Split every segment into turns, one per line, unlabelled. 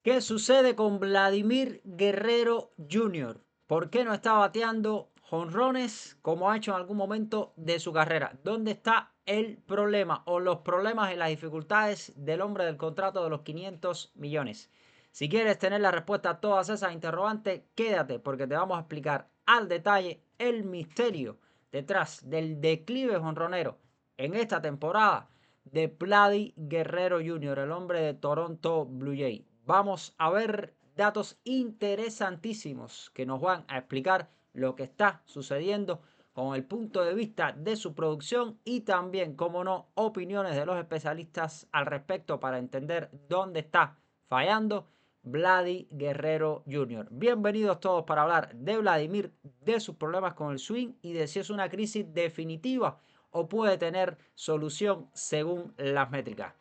¿Qué sucede con Vladimir Guerrero Jr.? ¿Por qué no está bateando jonrones como ha hecho en algún momento de su carrera? ¿Dónde está el problema o los problemas y las dificultades del hombre del contrato de los 500 millones? Si quieres tener la respuesta a todas esas interrogantes, quédate porque te vamos a explicar al detalle el misterio detrás del declive jonronero en esta temporada de Vladi Guerrero Jr., el hombre de Toronto Blue Jays. Vamos a ver datos interesantísimos que nos van a explicar lo que está sucediendo con el punto de vista de su producción y también, como no, opiniones de los especialistas al respecto para entender dónde está fallando Vladi Guerrero Jr. Bienvenidos todos para hablar de Vladimir, de sus problemas con el swing y de si es una crisis definitiva o puede tener solución según las métricas.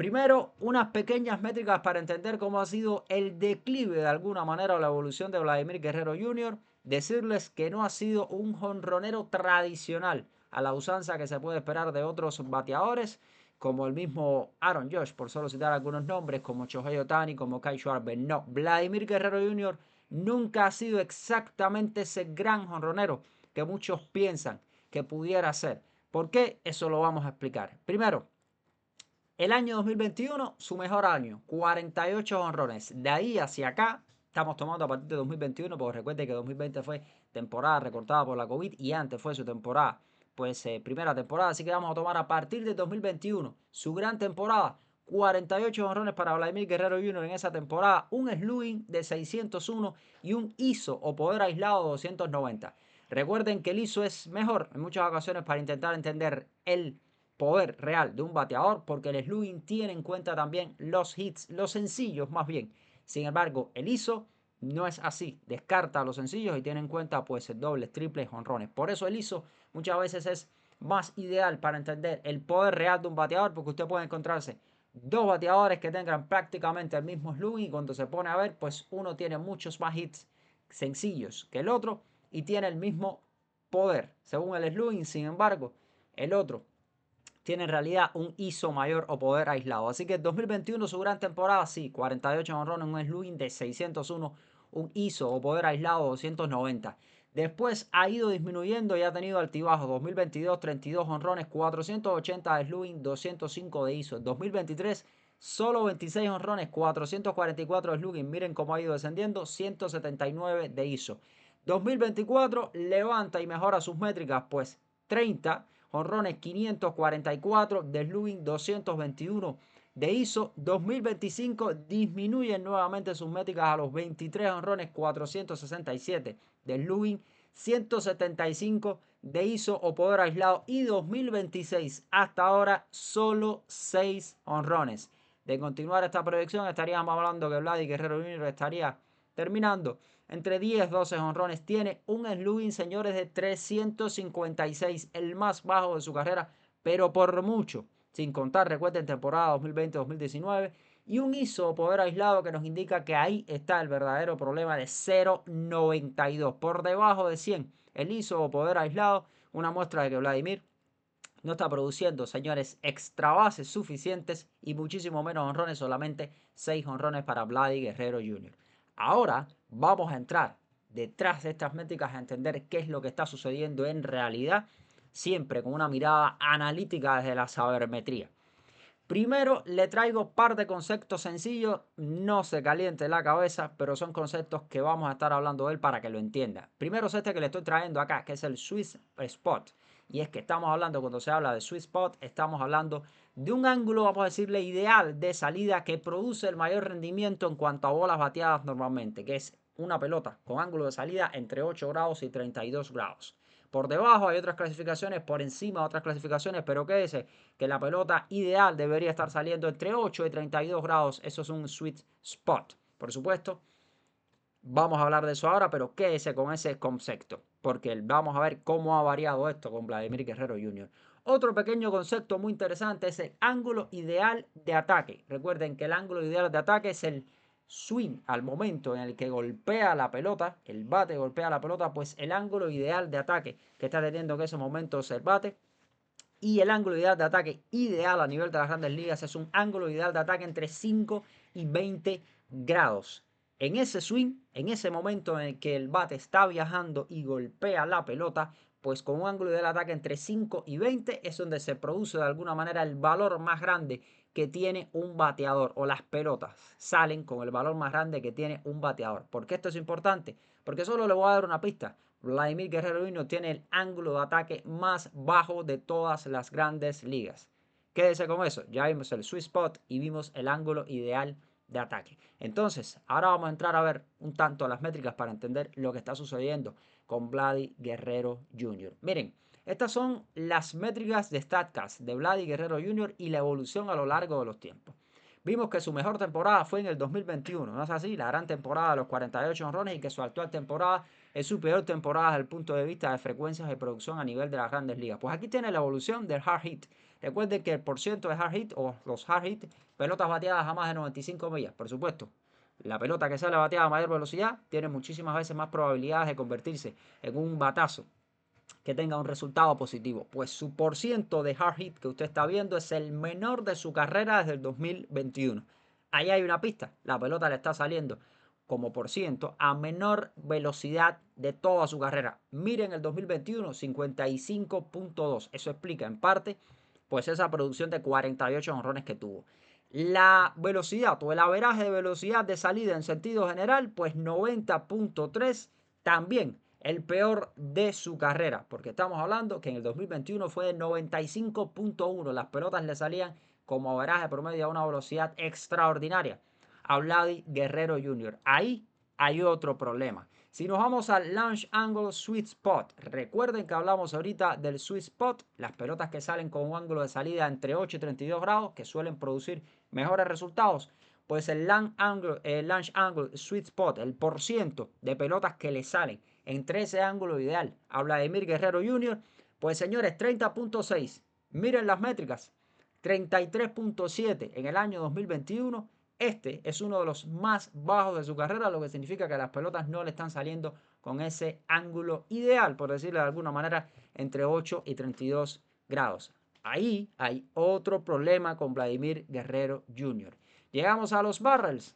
Primero, unas pequeñas métricas para entender cómo ha sido el declive de alguna manera o la evolución de Vladimir Guerrero Jr. Decirles que no ha sido un jonronero tradicional a la usanza que se puede esperar de otros bateadores, como el mismo Aaron Judge, por solo citar algunos nombres, como Shohei Ohtani, como Kyle Schwarber. No, Vladimir Guerrero Jr. nunca ha sido exactamente ese gran jonronero que muchos piensan que pudiera ser. ¿Por qué? Eso lo vamos a explicar. Primero, el año 2021, su mejor año, 48 honrones. De ahí hacia acá, estamos tomando a partir de 2021, porque recuerde que 2020 fue temporada recortada por la COVID y antes fue su temporada, pues primera temporada. Así que vamos a tomar a partir de 2021, su gran temporada, 48 honrones para Vladimir Guerrero Jr. en esa temporada, un slugging de 601 y un ISO o poder aislado de 290. Recuerden que el ISO es mejor en muchas ocasiones para intentar entender el poder real de un bateador, porque el slugging tiene en cuenta también los hits, los sencillos más bien. Sin embargo, el ISO no es así, descarta los sencillos y tiene en cuenta pues dobles, triples, jonrones. Por eso el ISO muchas veces es más ideal para entender el poder real de un bateador, porque usted puede encontrarse dos bateadores que tengan prácticamente el mismo slugging y cuando se pone a ver, pues uno tiene muchos más hits sencillos que el otro y tiene el mismo poder según el slugging. Sin embargo, el otro tiene en realidad un ISO mayor o poder aislado. Así que 2021 su gran temporada, sí, 48 honrones, un slugging de 601, un ISO o poder aislado de 290. Después ha ido disminuyendo y ha tenido altibajos. 2022, 32 honrones, 480 de slugging, 205 de ISO. 2023, solo 26 honrones, 444 de slugging. Miren cómo ha ido descendiendo, 179 de ISO. 2024 levanta y mejora sus métricas, pues 30 jonrones 544, de slugging 221 de ISO. 2025 disminuyen nuevamente sus métricas a los 23 jonrones 467 de slugging, 175 de ISO o poder aislado. Y 2026 hasta ahora solo 6 jonrones. De continuar esta proyección estaríamos hablando que Vladi Guerrero Jr. estaría terminando entre 10 y 12 jonrones. Tiene un slugging, señores, de 356, el más bajo de su carrera, pero por mucho, sin contar, recuerden, temporada 2020-2019, y un ISO poder aislado que nos indica que ahí está el verdadero problema de 0.92, por debajo de 100. El ISO o poder aislado, una muestra de que Vladimir no está produciendo, señores, extra bases suficientes y muchísimo menos honrones, solamente 6 honrones para Vladi Guerrero Jr. Ahora vamos a entrar detrás de estas métricas a entender qué es lo que está sucediendo en realidad, siempre con una mirada analítica desde la sabermetría. Primero le traigo par de conceptos sencillos, no se caliente la cabeza, pero son conceptos que vamos a estar hablando de él para que lo entienda. Primero es este que le estoy trayendo acá, que es el sweet spot. Y es que estamos hablando, cuando se habla de sweet spot, estamos hablando de un ángulo, vamos a decirle, ideal de salida que produce el mayor rendimiento en cuanto a bolas bateadas normalmente, que es una pelota con ángulo de salida entre 8 grados y 32 grados. Por debajo hay otras clasificaciones, por encima otras clasificaciones, pero quédese que la pelota ideal debería estar saliendo entre 8 y 32 grados. Eso es un sweet spot. Por supuesto, vamos a hablar de eso ahora, pero quédese con ese concepto, porque vamos a ver cómo ha variado esto con Vladimir Guerrero Jr. Otro pequeño concepto muy interesante es el ángulo ideal de ataque. Recuerden que el ángulo ideal de ataque es el swing al momento en el que golpea la pelota, el bate golpea la pelota, pues el ángulo ideal de ataque que está teniendo en ese momento es el bate. Y el ángulo ideal de ataque ideal a nivel de las grandes ligas es un ángulo ideal de ataque entre 5 y 20 grados. En ese swing, en ese momento en el que el bate está viajando y golpea la pelota, pues con un ángulo del ataque entre 5 y 20 es donde se produce de alguna manera el valor más grande que tiene un bateador, o las pelotas salen con el valor más grande que tiene un bateador. ¿Por qué esto es importante? Porque solo le voy a dar una pista. Vladimir Guerrero Jr. tiene el ángulo de ataque más bajo de todas las grandes ligas. Quédese con eso. Ya vimos el sweet spot y vimos el ángulo ideal de ataque. Entonces, ahora vamos a entrar a ver un tanto las métricas para entender lo que está sucediendo con Vladi Guerrero Jr. Miren, estas son las métricas de StatCast de Vladi Guerrero Jr. y la evolución a lo largo de los tiempos. Vimos que su mejor temporada fue en el 2021, ¿no es así? La gran temporada de los 48 honrones, y que su actual temporada es su peor temporada desde el punto de vista de frecuencias de producción a nivel de las grandes ligas. Pues aquí tiene la evolución del hard hit. Recuerden que el porciento de hard hit o los hard hit, pelotas bateadas a más de 95 millas, por supuesto. La pelota que sale bateada a mayor velocidad tiene muchísimas veces más probabilidades de convertirse en un batazo que tenga un resultado positivo. Pues su porciento de hard hit que usted está viendo es el menor de su carrera desde el 2021. Ahí hay una pista. La pelota le está saliendo como por ciento a menor velocidad de toda su carrera. Miren el 2021, 55.2. Eso explica en parte pues esa producción de 48 honrones que tuvo. La velocidad o el averaje de velocidad de salida en sentido general, pues 90.3, también el peor de su carrera, porque estamos hablando que en el 2021 fue de 95.1. Las pelotas le salían como averaje promedio a una velocidad extraordinaria a Vladi Guerrero Jr. Ahí hay otro problema. Si nos vamos al Launch Angle Sweet Spot, recuerden que hablamos ahorita del Sweet Spot, las pelotas que salen con un ángulo de salida entre 8 y 32 grados, que suelen producir mejores resultados. Pues el Launch Angle Sweet Spot, el porciento de pelotas que le salen entre ese ángulo ideal a Vladimir Guerrero Jr., pues señores, 30.6. Miren las métricas, 33.7 en el año 2021. Este es uno de los más bajos de su carrera, lo que significa que las pelotas no le están saliendo con ese ángulo ideal, por decirlo de alguna manera, entre 8 y 32 grados. Ahí hay otro problema con Vladimir Guerrero Jr. Llegamos a los barrels.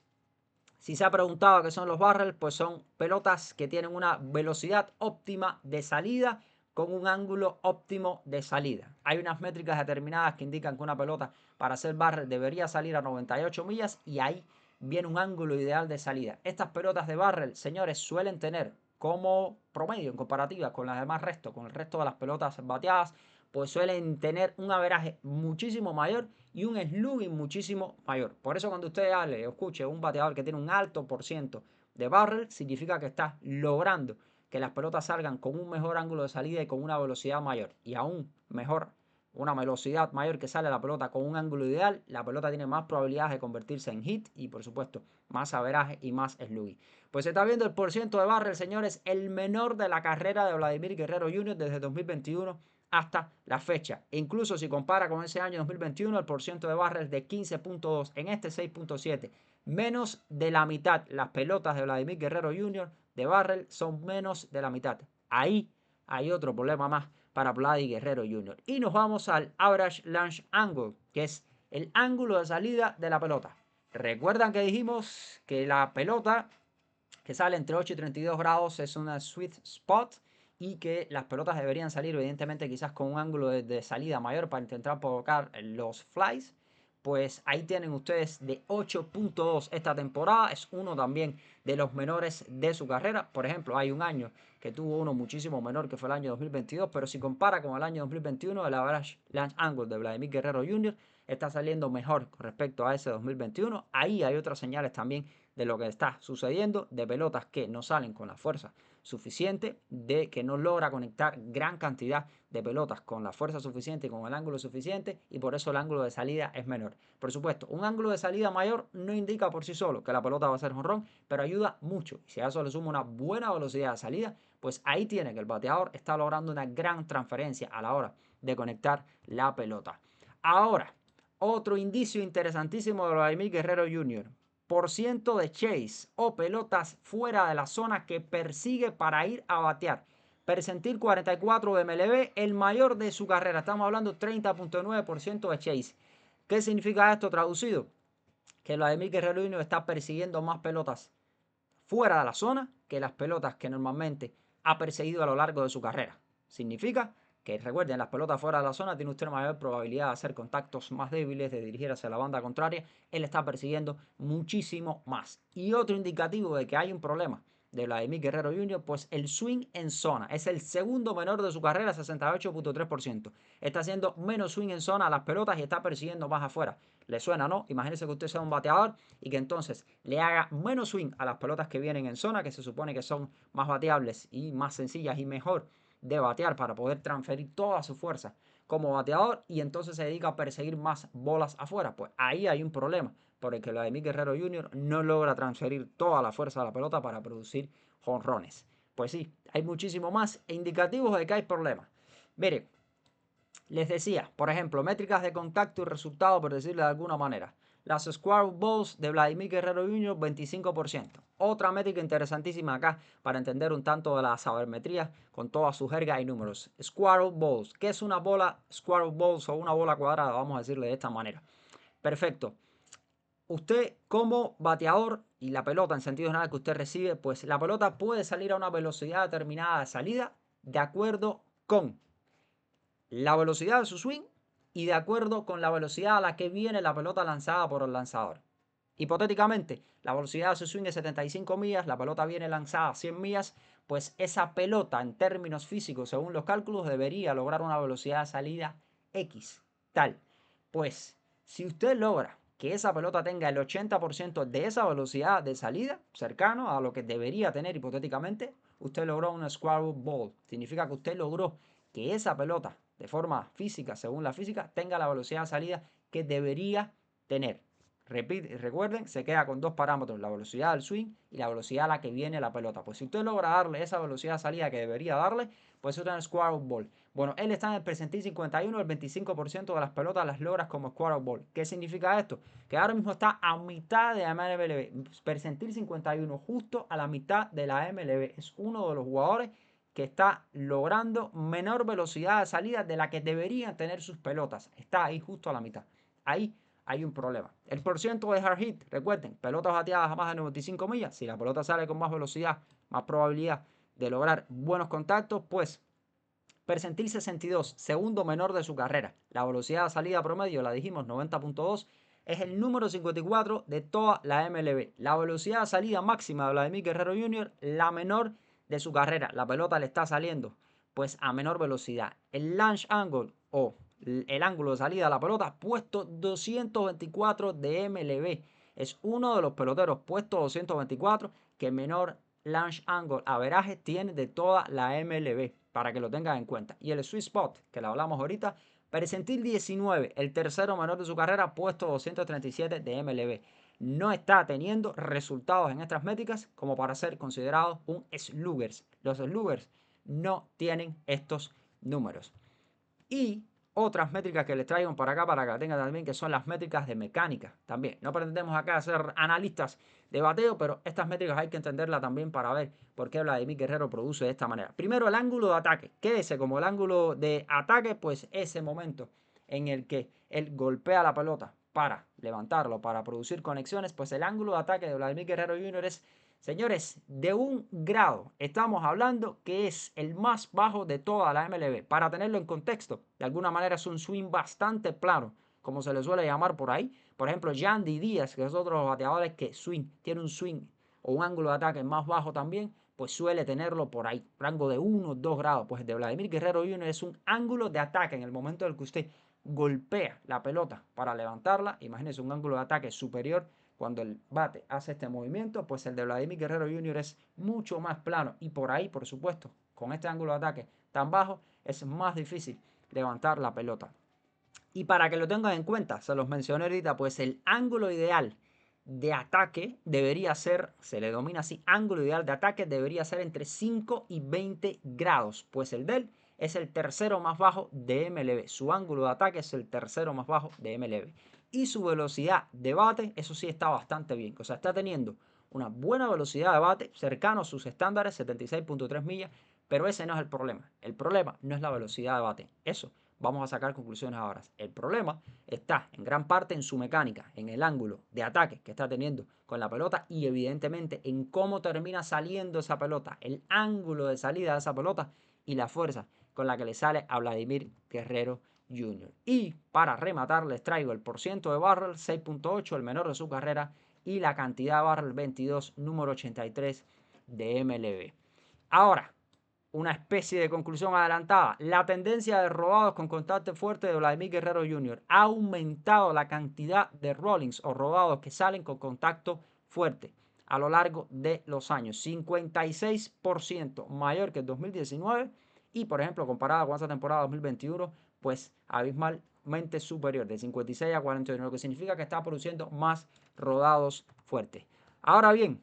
Si se ha preguntado qué son los barrels, pues son pelotas que tienen una velocidad óptima de salida con un ángulo óptimo de salida. Hay unas métricas determinadas que indican que una pelota para ser barrel debería salir a 98 millas y ahí viene un ángulo ideal de salida. Estas pelotas de barrel, señores, suelen tener como promedio en comparativa con las demás restos, con el resto de las pelotas bateadas, pues suelen tener un averaje muchísimo mayor y un slugging muchísimo mayor. Por eso cuando usted hable o escuche un bateador que tiene un alto por ciento de barrel, significa que está logrando que las pelotas salgan con un mejor ángulo de salida y con una velocidad mayor. Y aún mejor, una velocidad mayor que sale la pelota con un ángulo ideal, la pelota tiene más probabilidades de convertirse en hit y por supuesto más averaje y más slugging. Pues se está viendo el porciento de barrel, señores, el menor de la carrera de Vladimir Guerrero Jr. desde 2021 hasta la fecha. E incluso si compara con ese año 2021, el porciento de barrel de 15.2, en este 6.7, menos de la mitad. Las pelotas de Vladimir Guerrero Jr. de barrel son menos de la mitad. Ahí hay otro problema más para Vladi Guerrero Jr. Y nos vamos al Average Launch Angle, que es el ángulo de salida de la pelota. Recuerdan que dijimos que la pelota que sale entre 8 y 32 grados es una sweet spot y que las pelotas deberían salir evidentemente quizás con un ángulo de salida mayor para intentar provocar los flies. Pues ahí tienen ustedes de 8.2 esta temporada. Es uno también de los menores de su carrera. Por ejemplo, hay un año que tuvo uno muchísimo menor que fue el año 2022. Pero si compara con el año 2021, el average launch angle de Vladimir Guerrero Jr. está saliendo mejor con respecto a ese 2021. Ahí hay otras señales también de lo que está sucediendo, de pelotas que no salen con la fuerza suficiente, de que no logra conectar gran cantidad de pelotas con la fuerza suficiente y con el ángulo suficiente, y por eso el ángulo de salida es menor. Por supuesto, un ángulo de salida mayor no indica por sí solo que la pelota va a ser jonrón, pero ayuda mucho. Si a eso le suma una buena velocidad de salida, pues ahí tiene que el bateador está logrando una gran transferencia a la hora de conectar la pelota. Ahora, otro indicio interesantísimo de Vladimir Guerrero Jr. Porciento de chase o pelotas fuera de la zona que persigue para ir a batear. Percentil 44 de MLB, el mayor de su carrera. Estamos hablando 30.9% de chase. ¿Qué significa esto traducido? que Vladimir Guerrero Jr. está persiguiendo más pelotas fuera de la zona que las pelotas que normalmente ha perseguido a lo largo de su carrera. Significa que, recuerden, las pelotas fuera de la zona tiene usted mayor probabilidad de hacer contactos más débiles, de dirigir hacia la banda contraria. Él está persiguiendo muchísimo más. Y otro indicativo de que hay un problema de Vladimir Guerrero Jr., pues el swing en zona. Es el segundo menor de su carrera, 68.3%. Está haciendo menos swing en zona a las pelotas y está persiguiendo más afuera. ¿Le suena, no? Imagínese que usted sea un bateador y que entonces le haga menos swing a las pelotas que vienen en zona, que se supone que son más bateables y más sencillas y mejor de batear para poder transferir toda su fuerza como bateador, y entonces se dedica a perseguir más bolas afuera. Pues ahí hay un problema, porque Vladimir Guerrero Jr. no logra transferir toda la fuerza de la pelota para producir jonrones. Pues sí, hay muchísimo más indicativos de que hay problemas. Miren, les decía, por ejemplo, métricas de contacto y resultado, por decirlo de alguna manera. Las square balls de Vladimir Guerrero Jr., 25%. Otra métrica interesantísima acá para entender un tanto de la sabermetría con toda su jerga y números. Square balls. ¿Qué es una bola square balls o una bola cuadrada? Vamos a decirle de esta manera. Perfecto. Usted como bateador y la pelota en sentido general que usted recibe, pues la pelota puede salir a una velocidad determinada de salida de acuerdo con la velocidad de su swing y de acuerdo con la velocidad a la que viene la pelota lanzada por el lanzador. Hipotéticamente, la velocidad de su swing es 75 millas, la pelota viene lanzada a 100 millas, pues esa pelota en términos físicos, según los cálculos, debería lograr una velocidad de salida X, tal. Pues, si usted logra que esa pelota tenga el 80% de esa velocidad de salida, cercano a lo que debería tener hipotéticamente, usted logró una square ball. Significa que usted logró que esa pelota, de forma física, según la física, tenga la velocidad de salida que debería tener. Recuerden, se queda con dos parámetros, la velocidad del swing y la velocidad a la que viene la pelota. Pues si usted logra darle esa velocidad de salida que debería darle, pues eso es un square ball. Bueno, él está en el percentil 51, el 25% de las pelotas las logras como square ball. ¿Qué significa esto? Que ahora mismo está a mitad de la MLB, percentil 51, justo a la mitad de la MLB. Es uno de los jugadores que está logrando menor velocidad de salida de la que deberían tener sus pelotas. Está ahí justo a la mitad. Ahí hay un problema. El porciento de hard hit, recuerden, pelotas bateadas a más de 95 millas. Si la pelota sale con más velocidad, más probabilidad de lograr buenos contactos, pues percentil 62, segundo menor de su carrera. La velocidad de salida promedio, la dijimos, 90.2, es el número 54 de toda la MLB. La velocidad de salida máxima de Vladimir Guerrero Jr., la menor de su carrera. La pelota le está saliendo pues a menor velocidad. El launch angle o el ángulo de salida de la pelota, puesto 224 de MLB. Es uno de los peloteros puesto 224 que menor launch angle averaje tiene de toda la MLB, para que lo tengan en cuenta. Y el sweet spot, que le hablamos ahorita, percentil 19, el tercero menor de su carrera, puesto 237 de MLB. No está teniendo resultados en estas métricas como para ser considerado un sluggers. Los sluggers no tienen estos números. Y otras métricas que les traigo para acá, para que la tengan también, que son las métricas de mecánica. También, no pretendemos acá ser analistas de bateo, pero estas métricas hay que entenderlas también para ver por qué Vladimir Guerrero produce de esta manera. Primero, el ángulo de ataque. Quédese como el ángulo de ataque, pues ese momento en el que él golpea la pelota para levantarlo, para producir conexiones, pues el ángulo de ataque de Vladimir Guerrero Jr. es, señores, de 1 grado. Estamos hablando que es el más bajo de toda la MLB. Para tenerlo en contexto, de alguna manera es un swing bastante plano, como se le suele llamar por ahí. Por ejemplo, Yandy Díaz, que es otro de los bateadores que tiene un swing o un ángulo de ataque más bajo también, pues suele tenerlo por ahí, rango de 1 o 2 grados. Pues de Vladimir Guerrero Jr. es un ángulo de ataque en el momento en el que usted golpea la pelota para levantarla. Imagínense un ángulo de ataque superior cuando el bate hace este movimiento, pues el de Vladimir Guerrero Jr. es mucho más plano y por ahí, por supuesto, con este ángulo de ataque tan bajo, es más difícil levantar la pelota. Y para que lo tengan en cuenta, se los mencioné ahorita, pues el ángulo ideal de ataque debería ser, se le domina así, ángulo ideal de ataque debería ser entre 5 y 20 grados, pues el de él es el tercero más bajo de MLB. Su ángulo de ataque es el tercero más bajo de MLB. Y su velocidad de bate, eso sí está bastante bien. O sea, está teniendo una buena velocidad de bate, cercano a sus estándares, 76.3 millas, pero ese no es el problema. El problema no es la velocidad de bate. Eso vamos a sacar conclusiones ahora. El problema está en gran parte en su mecánica, en el ángulo de ataque que está teniendo con la pelota y evidentemente en cómo termina saliendo esa pelota, el ángulo de salida de esa pelota y la fuerza con la que le sale a Vladimir Guerrero Jr. Y para rematar les traigo el porciento de barrel 6.8, el menor de su carrera, y la cantidad de barrel 22, número 83 de MLB. Ahora, una especie de conclusión adelantada. La tendencia de robados con contacto fuerte de Vladimir Guerrero Jr. ha aumentado la cantidad de rollings o robados que salen con contacto fuerte a lo largo de los años. 56% mayor que el 2019 y, por ejemplo, comparada con esa temporada 2021, pues abismalmente superior, de 56 a 41, lo que significa que está produciendo más rodados fuertes. Ahora bien,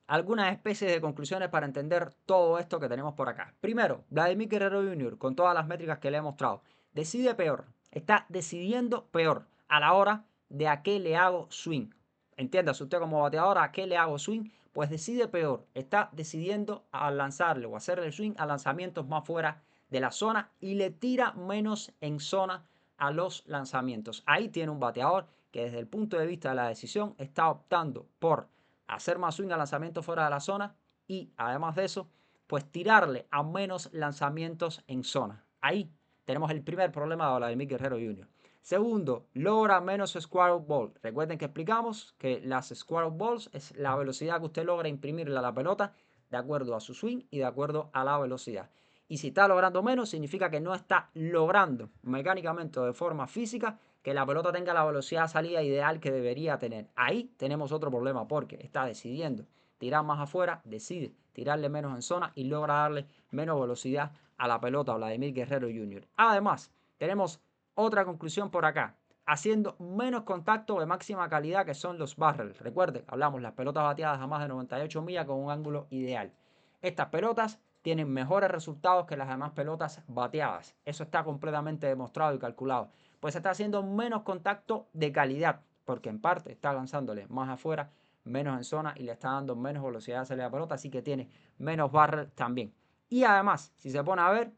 algunas especies de conclusiones para entender todo esto que tenemos por acá. Primero, Vladimir Guerrero Jr., con todas las métricas que le he mostrado, decide peor, está decidiendo peor a la hora de a qué le hago swing. Entiéndase usted como bateador, a qué le hago swing, pues decide peor, está decidiendo a lanzarle o hacerle swing a lanzamientos más fuera de la zona y le tira menos en zona a los lanzamientos. Ahí tiene un bateador que desde el punto de vista de la decisión está optando por hacer más swing a lanzamiento fuera de la zona y además de eso, pues tirarle a menos lanzamientos en zona. Ahí tenemos el primer problema de Vladimir Guerrero Jr. Segundo, logra menos square ball. Recuerden que explicamos que las square balls es la velocidad que usted logra imprimirle a la pelota de acuerdo a su swing y de acuerdo a la velocidad. Y si está logrando menos, significa que no está logrando mecánicamente o de forma física que la pelota tenga la velocidad de salida ideal que debería tener. Ahí tenemos otro problema porque está decidiendo tirar más afuera, decide tirarle menos en zona y logra darle menos velocidad a la pelota a Vladimir Guerrero Jr. Además, tenemos otra conclusión por acá, haciendo menos contacto de máxima calidad que son los barrels. Recuerden, hablamos las pelotas bateadas a más de 98 millas con un ángulo ideal. Estas pelotas tienen mejores resultados que las demás pelotas bateadas. Eso está completamente demostrado y calculado. Pues está haciendo menos contacto de calidad, porque en parte está lanzándole más afuera, menos en zona y le está dando menos velocidad de salida de pelota, así que tiene menos barrel también. Y además, si se pone a ver,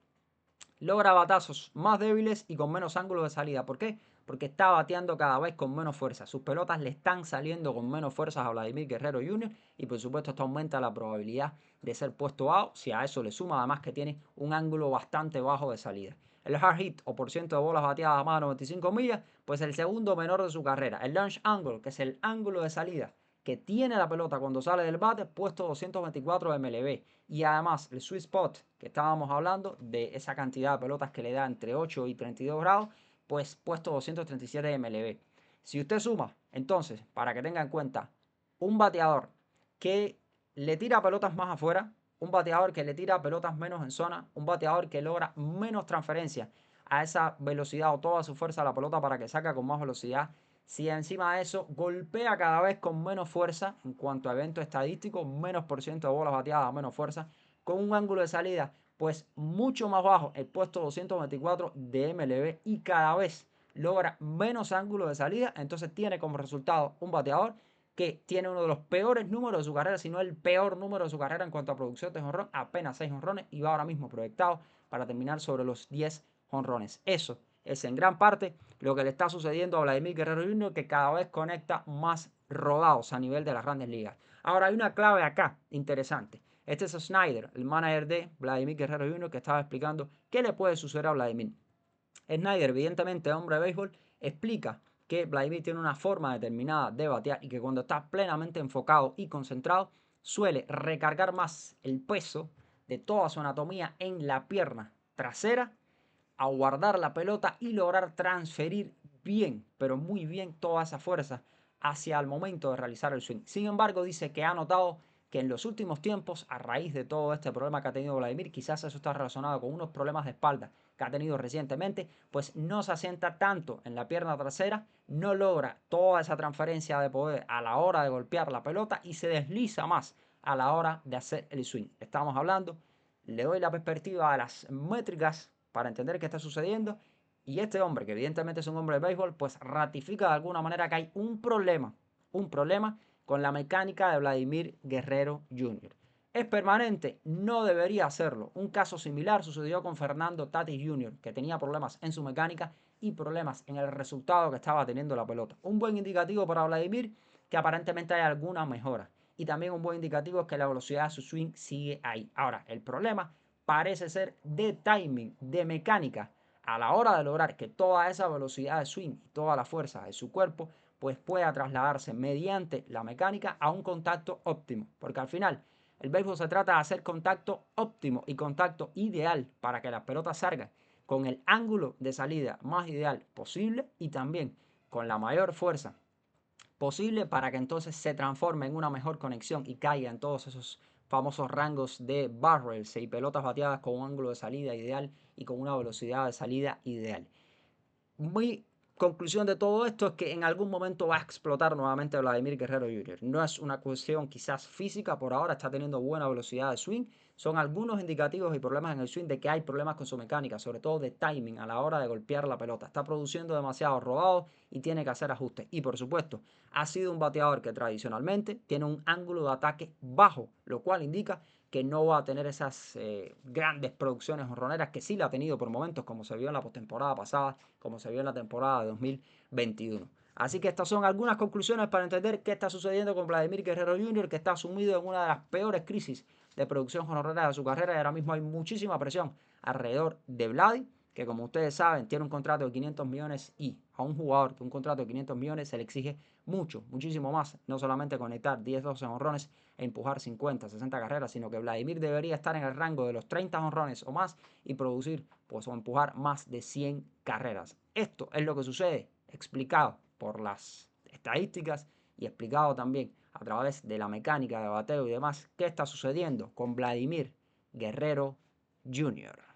logra batazos más débiles y con menos ángulo de salida. ¿Por qué? Porque está bateando cada vez con menos fuerza. Sus pelotas le están saliendo con menos fuerzas a Vladimir Guerrero Jr. y por supuesto esto aumenta la probabilidad de ser puesto out. Si a eso le suma además que tiene un ángulo bastante bajo de salida. El hard hit o por ciento de bolas bateadas a más de 95 millas, pues el segundo menor de su carrera. El launch angle, que es el ángulo de salida que tiene la pelota cuando sale del bate, puesto 224 MLB. Y además el sweet spot que estábamos hablando de esa cantidad de pelotas que le da entre 8 y 32 grados, pues puesto 237 MLB. Si usted suma, entonces, para que tenga en cuenta, un bateador que le tira pelotas más afuera, un bateador que le tira pelotas menos en zona, un bateador que logra menos transferencia a esa velocidad o toda su fuerza a la pelota para que saca con más velocidad. Si encima de eso golpea cada vez con menos fuerza en cuanto a evento estadístico, menos por ciento de bolas bateadas, menos fuerza, con un ángulo de salida pues mucho más bajo, el puesto 224 de MLB y cada vez logra menos ángulo de salida, entonces tiene como resultado un bateador que tiene uno de los peores números de su carrera, si no el peor número de su carrera en cuanto a producción de jonrón, apenas 6 jonrones y va ahora mismo proyectado para terminar sobre los 10 jonrones. Eso es en gran parte lo que le está sucediendo a Vladimir Guerrero Jr., que cada vez conecta más rodados a nivel de las grandes ligas. Ahora hay una clave acá interesante. Este es Snyder, el manager de Vladimir Guerrero Jr., que estaba explicando qué le puede suceder a Vladimir. Snyder, evidentemente hombre de béisbol, explica que Vladimir tiene una forma determinada de batear y que cuando está plenamente enfocado y concentrado suele recargar más el peso de toda su anatomía en la pierna trasera, a guardar la pelota y lograr transferir bien, pero muy bien toda esa fuerza hacia el momento de realizar el swing. Sin embargo, dice que ha notado que en los últimos tiempos, a raíz de todo este problema que ha tenido Vladimir, quizás eso está relacionado con unos problemas de espalda que ha tenido recientemente, pues no se asienta tanto en la pierna trasera, no logra toda esa transferencia de poder a la hora de golpear la pelota y se desliza más a la hora de hacer el swing. Estamos hablando, le doy la perspectiva a las métricas para entender qué está sucediendo. Y este hombre, que evidentemente es un hombre de béisbol, pues ratifica de alguna manera que hay un problema con la mecánica de Vladimir Guerrero Jr. ¿Es permanente? No debería serlo. Un caso similar sucedió con Fernando Tatis Jr., que tenía problemas en su mecánica y problemas en el resultado que estaba teniendo la pelota. Un buen indicativo para Vladimir, que aparentemente hay alguna mejora. Y también un buen indicativo es que la velocidad de su swing sigue ahí. Ahora, el problema parece ser de timing, de mecánica, a la hora de lograr que toda esa velocidad de swing y toda la fuerza de su cuerpo pues pueda trasladarse mediante la mecánica a un contacto óptimo. Porque al final el béisbol se trata de hacer contacto óptimo y contacto ideal para que las pelotas salgan con el ángulo de salida más ideal posible y también con la mayor fuerza posible para que entonces se transforme en una mejor conexión y caiga en todos esos famosos rangos de barrels y pelotas bateadas con un ángulo de salida ideal y con una velocidad de salida ideal. Mi conclusión de todo esto es que en algún momento va a explotar nuevamente Vladimir Guerrero Jr. No es una cuestión quizás física, por ahora está teniendo buena velocidad de swing. Son algunos indicativos y problemas en el swing de que hay problemas con su mecánica, sobre todo de timing a la hora de golpear la pelota. Está produciendo demasiado robado y tiene que hacer ajustes. Y por supuesto, ha sido un bateador que tradicionalmente tiene un ángulo de ataque bajo, lo cual indica que no va a tener esas grandes producciones honroneras que sí la ha tenido por momentos, como se vio en la postemporada pasada, como se vio en la temporada de 2021. Así que estas son algunas conclusiones para entender qué está sucediendo con Vladimir Guerrero Jr., que está sumido en una de las peores crisis de producción honronera de su carrera y ahora mismo hay muchísima presión alrededor de Vladi, que como ustedes saben tiene un contrato de 500 millones y a un jugador de un contrato de 500 millones se le exige mucho, muchísimo más, no solamente conectar 10, 12 honrones e empujar 50, 60 carreras, sino que Vladimir debería estar en el rango de los 30 honrones o más y producir pues o empujar más de 100 carreras. Esto es lo que sucede, explicado por las estadísticas y explicado también a través de la mecánica de bateo y demás, qué está sucediendo con Vladimir Guerrero Jr.